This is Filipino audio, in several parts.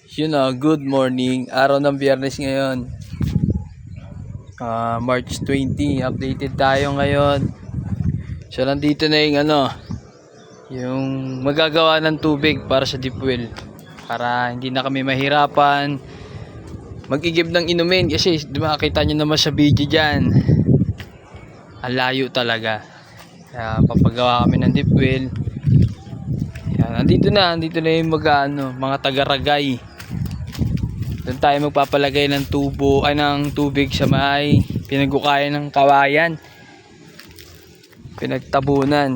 Good morning. Araw ng Biyernes ngayon. March 20. Updated tayo ngayon. So, nandito na yung magagawa ng tubig para sa deep well. Para hindi na kami mahirapan mag-igib ng inumin. Kasi, makita nyo naman sa video dyan. Ang layo talaga. Kaya, papagawa kami ng deep well. Yan, nandito na yung mga taga-ragay. Doon tayo magpapalagay ng ng tubig sa may pinagukayan ng kawayan, pinagtabunan.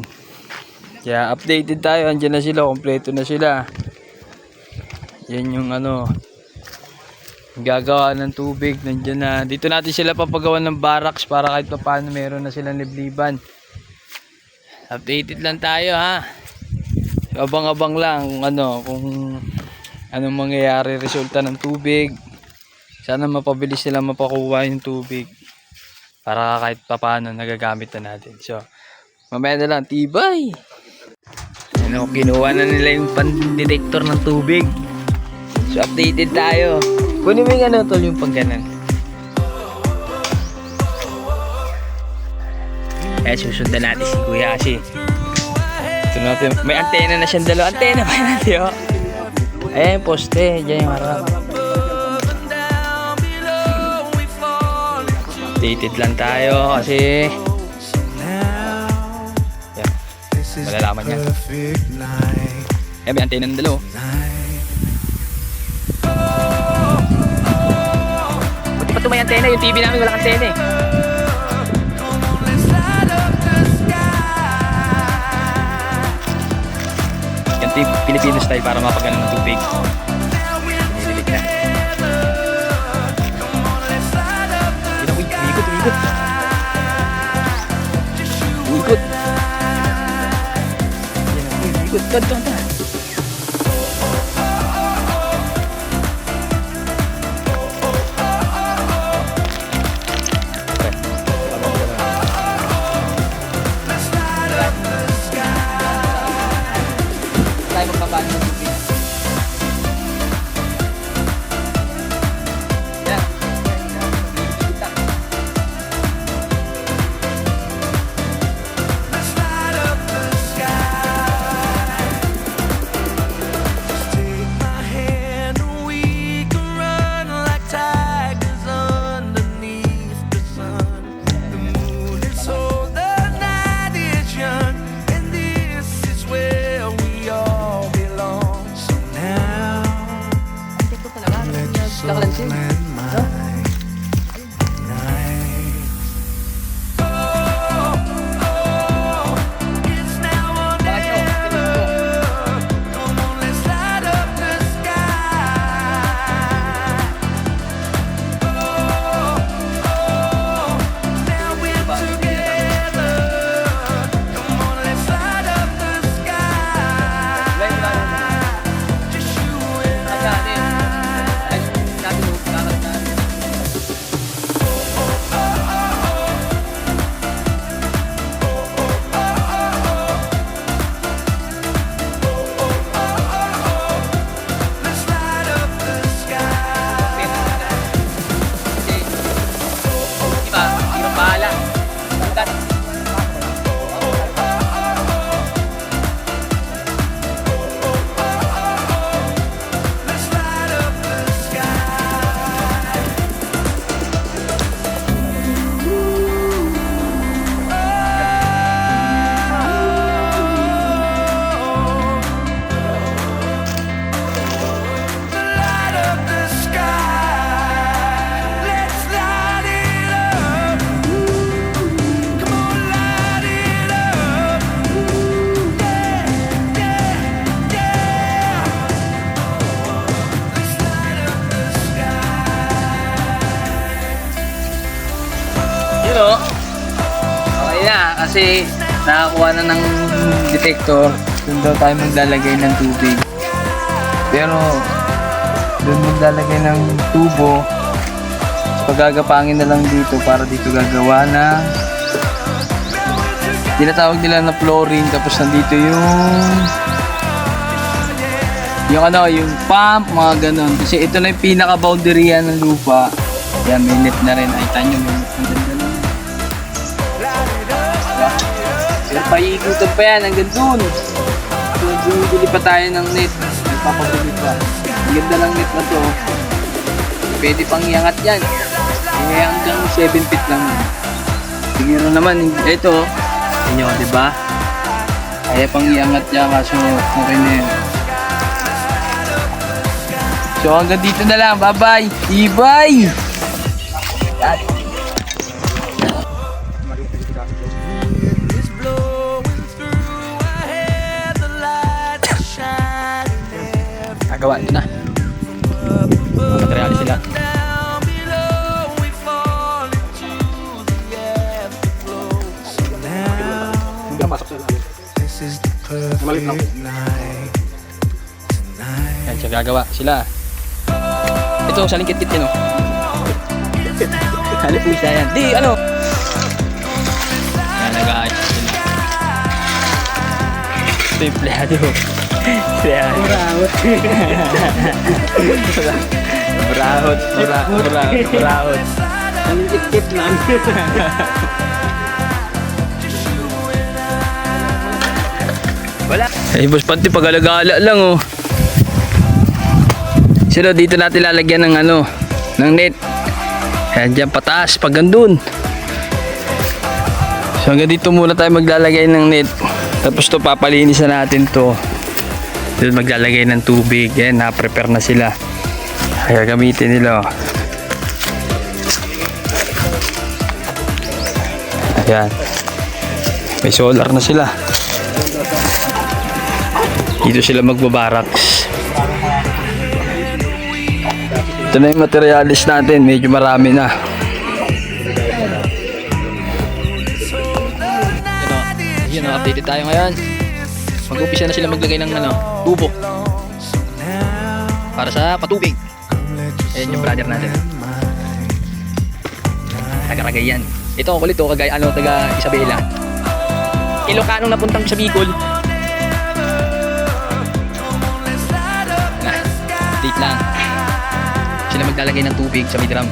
Kaya updated tayo, andyan na sila, kompleto na sila. Yan yung gagawa ng tubig, nandiyan na. Dito natin sila papagawa ng barracks para kahit paano meron na silang libliban. Updated lang tayo, ha. Abang-abang lang kung anong mangyayari resulta ng tubig. Sana mapabilis nila mapakuha yung tubig para kahit papaano nagagamit na natin. So mamaya na lang, tibay. Kinuha na nila yung pan-detector ng tubig. So updated tayo. Kunin mo yung tol, yung pang ganan. Susundan natin si Kuya kasi ito natin, may antena na siyang dalawa. Antena pa natin, oh. Ayan yung poste, dyan yung harap. Updated lang tayo kasi yan, malalaman niya. Ayan, may antena ng dalawa. Buti pa ito may antena, yung TV namin walang antena eh. Filipino style para mapagano ng tubig. Pinilig na. Umikot. Umikot. Okay na kasi nakakuha na ng detector. Doon daw tayo maglalagay ng tubig, pero doon maglalagay ng tubo. Pagagapangin na lang dito para dito gagawa na tinatawag nila na flooring. Tapos nandito yung yung ano, yung pump, mga ganun. Kasi ito na yung pinaka-boundary yan ng lupa. Yan, may net na rin. Ay, tanyo, may net. Ang ganda lang. Diba? Pero paikutan pa yan hanggang dun. So, bumibili pa tayo ng net. May papabili pa. Ang ganda lang net na to. Pwede pang iangat yan. Kaya hanggang 7 feet lang. Siguro naman, ito, inyo, di ba? Kaya pang iangat yan, kaso okay na yun. So hanggang dito na lang. Bye-bye! Ibay! Nagawa ito na. Materialis sila. Malit lang. Yan siya gagawa sila. Ito sa lingkit-kit yan, oh. Halip mo yan. Di, ano? Yan, nag-aayos sila. Ito yung pleyado. Pleyado. Burahot. Ang kit lang. Wala. Eh, boss Panty, pag-alagala lang, oh. Sino, dito natin lalagyan ng ano, ng net. Ayan, dyan pataas, pag gandun. So, hanggang dito muna tayo maglalagay ng net. Tapos to, papalinisan natin to. Dito maglalagay ng tubig. Ayan, na-prepare na sila. Kaya gamitin nila, oh. Ayan. May solar na sila. Dito sila magbabaraks. Ito na yung materialis natin. Medyo marami na. Yun, updated tayo ngayon. Mag-upisa na sila maglagay ng ano, tubo. Para sa patubig. Ayan yung brother natin. Taga-ragay yan. Ito ang kulit, kagaya ano, taga Isabela. Ilocanong napuntang sa Bicol. Update lang. Sila maglalagay ng tubig sa may drum.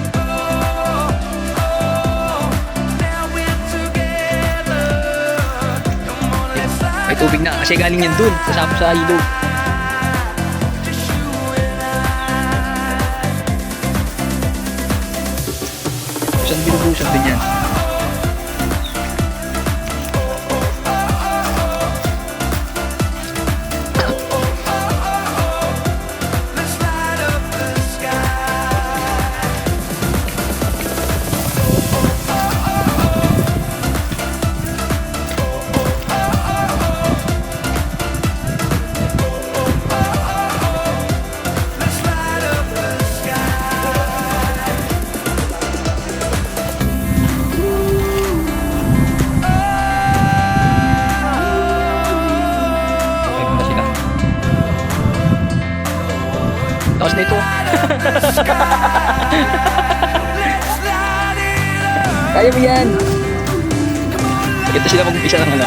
May tubig na kasi galing yan dun sa ilog. Saan binubusan din yan? Tapos na ito. Kaya mo yan. Ito sila mag-umpisa ng ano.